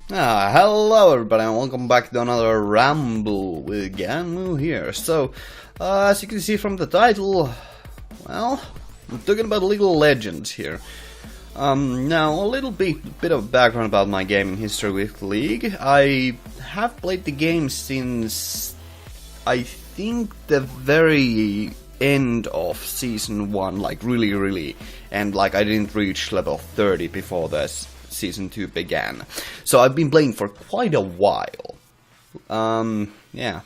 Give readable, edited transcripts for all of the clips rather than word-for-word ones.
Hello everybody and welcome back to another Ramble with Gamu here. So, as you can see from the title, well, I'm talking about League of Legends here. Now, a little bit of background about my gaming history with League. I have played the game since, I think, the very end of Season 1, like really, and like I didn't reach level 30 before this Season 2 began. So I've been playing for quite a while. Yeah.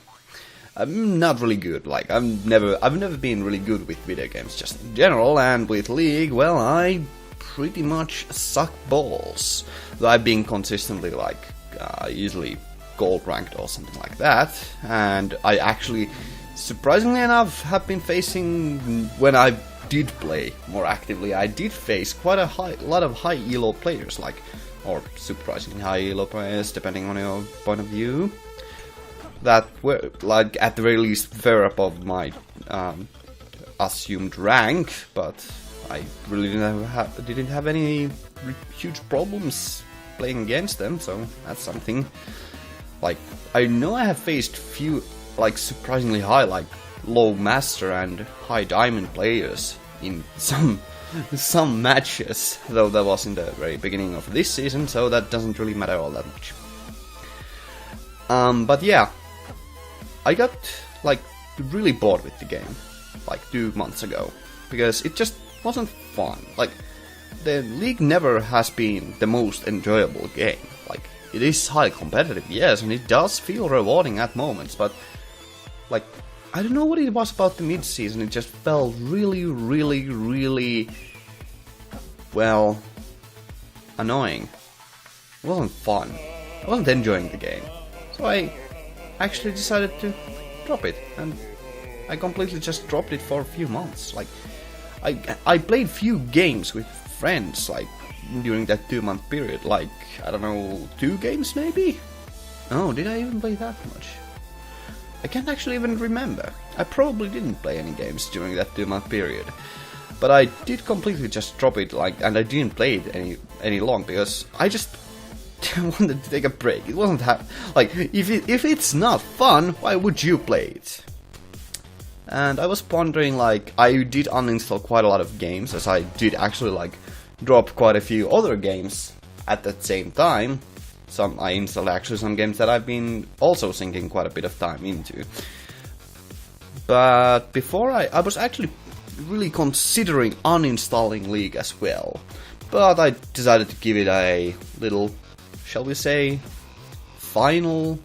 I'm not really good, like I've never been really good with video games just in general, and with League, well, I pretty much suck balls. Though I've been consistently like usually gold ranked or something like that, and I actually, surprisingly enough, have been facing, when I did play more actively, I did face quite a lot of high elo players, like, or surprisingly high elo players, depending on your point of view, that were, like, at the very least, fair above my assumed rank, but I really didn't have any huge problems playing against them, so that's something. Like, I know I have faced few, like, surprisingly high, like, low master and high diamond players in some matches, though that was in the very beginning of this season, so that doesn't really matter all that much. But yeah, I got like really bored with the game like 2 months ago, because it just wasn't fun. Like, the League never has been the most enjoyable game. Like, it is high competitive, yes, and it does feel rewarding at moments, but like, I don't know what it was about the mid-season, it just felt really, well, annoying. It wasn't fun. I wasn't enjoying the game. So I actually decided to drop it, and I completely just dropped it for a few months. Like, I played few games with friends, like, during that 2-month period, like, I don't know, 2 games maybe? Oh, did I even play that much? I can't actually even remember. I probably didn't play any games during that 2-month period. But I did completely just drop it, like, and I didn't play it any long, because I just wanted to take a break. It wasn't like, if it's not fun, why would you play it? And I was pondering, like, I did uninstall quite a lot of games, as I did actually, like, drop quite a few other games at that same time. I installed actually some games that I've been also sinking quite a bit of time into. But before I was actually really considering uninstalling League as well. But I decided to give it a little, shall we say, final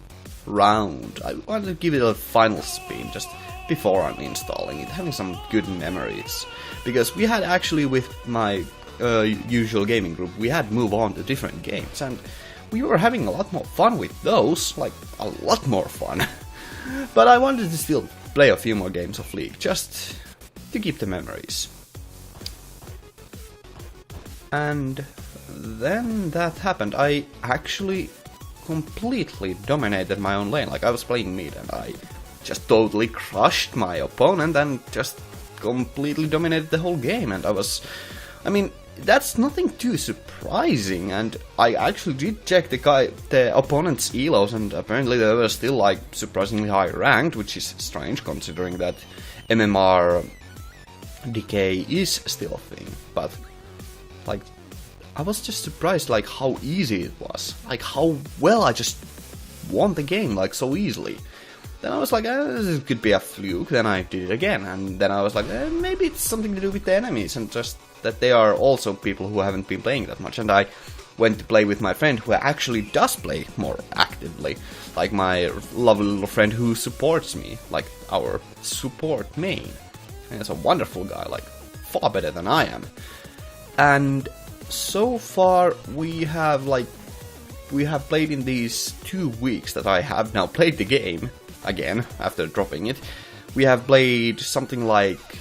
round. I wanted to give it a final spin just before uninstalling it, having some good memories. Because we had actually, with my usual gaming group, we had moved on to different games, and we were having a lot more fun with those, like, a lot more fun. But I wanted to still play a few more games of League, just to keep the memories. And then that happened. I actually completely dominated my own lane. Like, I was playing mid, and I just totally crushed my opponent and just completely dominated the whole game. And I mean, that's nothing too surprising, and I actually did check the opponent's elos, and apparently they were still, like, surprisingly high ranked, which is strange considering that MMR decay is still a thing. But, like, I was just surprised, like, how easy it was, like, how well I just won the game, like, so easily. Then I was like, this could be a fluke. Then I did it again, and then I was like, maybe it's something to do with the enemies, and just that they are also people who haven't been playing that much. And I went to play with my friend who actually does play more actively, like my lovely little friend who supports me, like our support main. And he's a wonderful guy, like, far better than I am. And so far we have played in these 2 weeks that I have now played the game again, after dropping it. We have played something like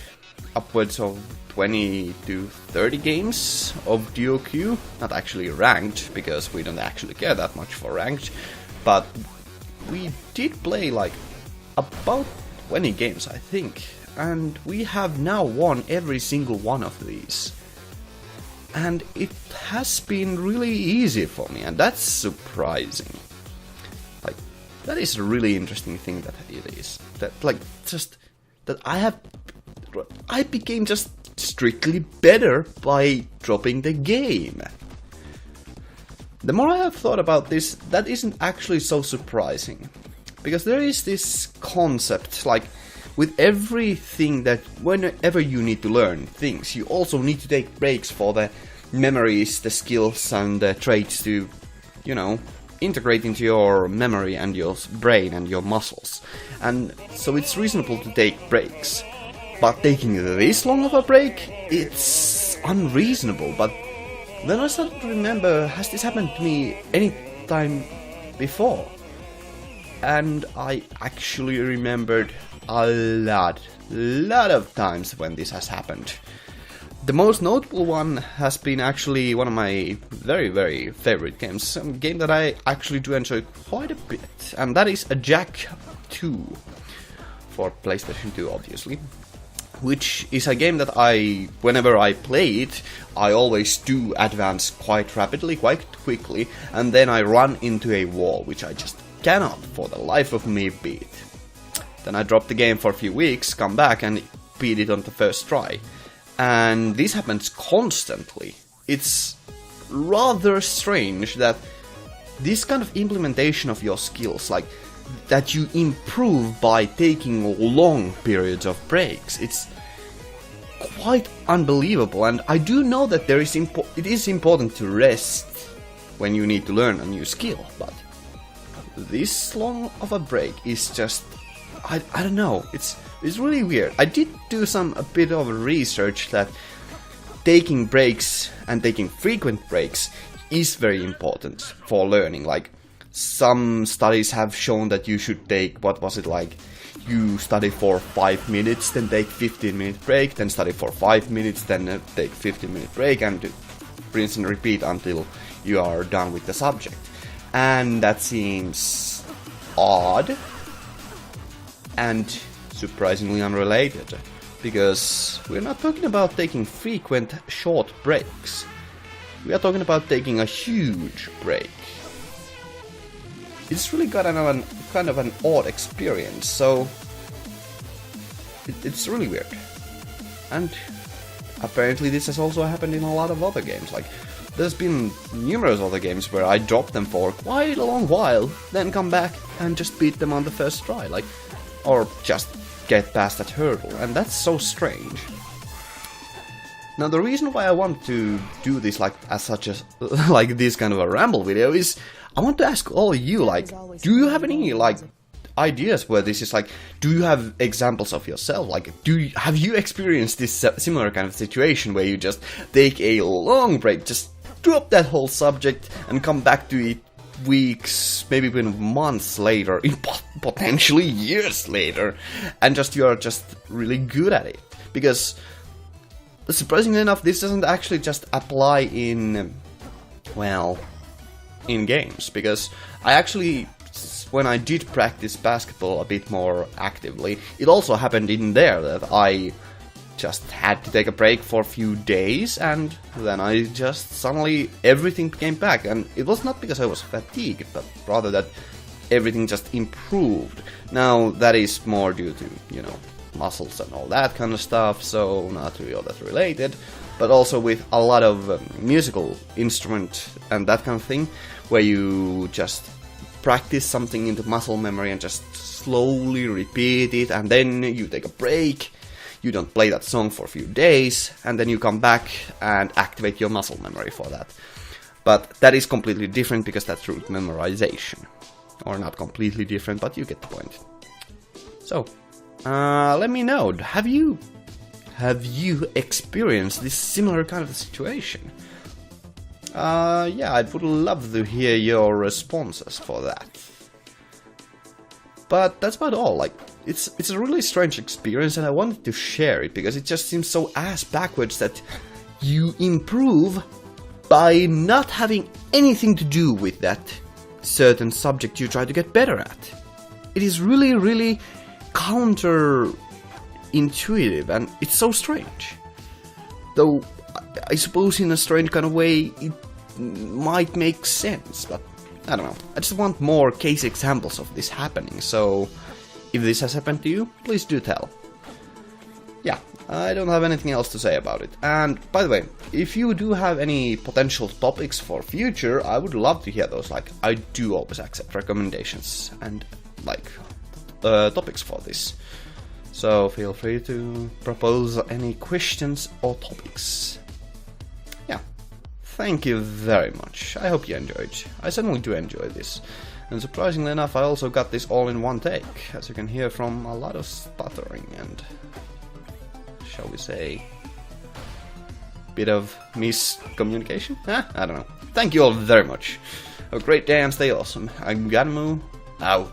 upwards of 20 to 30 games of duo queue, not actually ranked, because we don't actually care that much for ranked, but we did play like about 20 games, I think, and we have now won every single one of these. and it has been really easy for me, and that's surprising. Like, that is a really interesting thing that it is. That, like, just that I became just strictly better by dropping the game. The more I have thought about this, that isn't actually so surprising. Because there is this concept, like, with everything that whenever you need to learn things, you also need to take breaks for the memories, the skills and the traits to, you know, integrate into your memory and your brain and your muscles. And so it's reasonable to take breaks. But taking this long of a break, it's unreasonable. But then I started to remember, has this happened to me any time before? And I actually remembered a lot of times when this has happened. The most notable one has been actually one of my very favorite games, a game that I actually do enjoy quite a bit, and that is a Jak 2 for PlayStation 2, obviously. Which is a game that whenever I play it, I always do advance quite rapidly, quite quickly, and then I run into a wall, which I just cannot for the life of me beat. Then I drop the game for a few weeks, come back and beat it on the first try. And this happens constantly. It's rather strange that this kind of implementation of your skills, like that you improve by taking long periods of breaks, it's quite unbelievable. And I do know that it is important to rest when you need to learn a new skill, but this long of a break is just, I don't know, it's really weird. I did do a bit of research that taking breaks and taking frequent breaks is very important for learning. Like, some studies have shown that you should take, what was it, like, you study for 5 minutes, then take 15-minute break, then study for 5 minutes, then take 15-minute break, and rinse and repeat until you are done with the subject. And that seems odd and surprisingly unrelated, because we're not talking about taking frequent short breaks. We are talking about taking a huge break. It's really got kind of an odd experience, so it's really weird. And apparently this has also happened in a lot of other games. Like, there's been numerous other games where I drop them for quite a long while, then come back and just beat them on the first try, like, or just get past that hurdle, and that's so strange. Now, the reason why I want to do this like this kind of a ramble video is I want to ask all of you, like, do you have any like ideas where this is like, do you have examples of yourself? Like, have you experienced this similar kind of situation where you just take a long break, just drop that whole subject and come back to it weeks, maybe even months later, potentially years later, and you are just really good at it? Because surprisingly enough, this doesn't actually just apply in games, because I actually, when I did practice basketball a bit more actively, it also happened in there that I just had to take a break for a few days, and then I just suddenly everything came back, and it was not because I was fatigued, but rather that everything just improved. Now, that is more due to, you know, muscles and all that kind of stuff, so not really all that related, but also with a lot of musical instrument and that kind of thing, where you just practice something into muscle memory and just slowly repeat it, and then you take a break, you don't play that song for a few days, and then you come back and activate your muscle memory for that. But that is completely different, because that's root memorization. Or not completely different, but you get the point. So, let me know, have you experienced this similar kind of situation? Yeah, I would love to hear your responses for that. But that's about all. Like, it's a really strange experience, and I wanted to share it because it just seems so ass backwards that you improve by not having anything to do with that certain subject you try to get better at. It is really counterintuitive, and it's so strange. Though I suppose in a strange kind of way it might make sense, but I don't know. I just want more case examples of this happening, so if this has happened to you, please do tell. Yeah, I don't have anything else to say about it. And by the way, if you do have any potential topics for future, I would love to hear those. Like, I do always accept recommendations and like topics for this. So feel free to propose any questions or topics. Yeah, thank you very much. I hope you enjoyed. I certainly do enjoy this. And surprisingly enough, I also got this all in one take, as you can hear from a lot of stuttering and, shall we say, bit of miscommunication? I don't know. Thank you all very much. Have a great day and stay awesome. I'm Ganmu, out.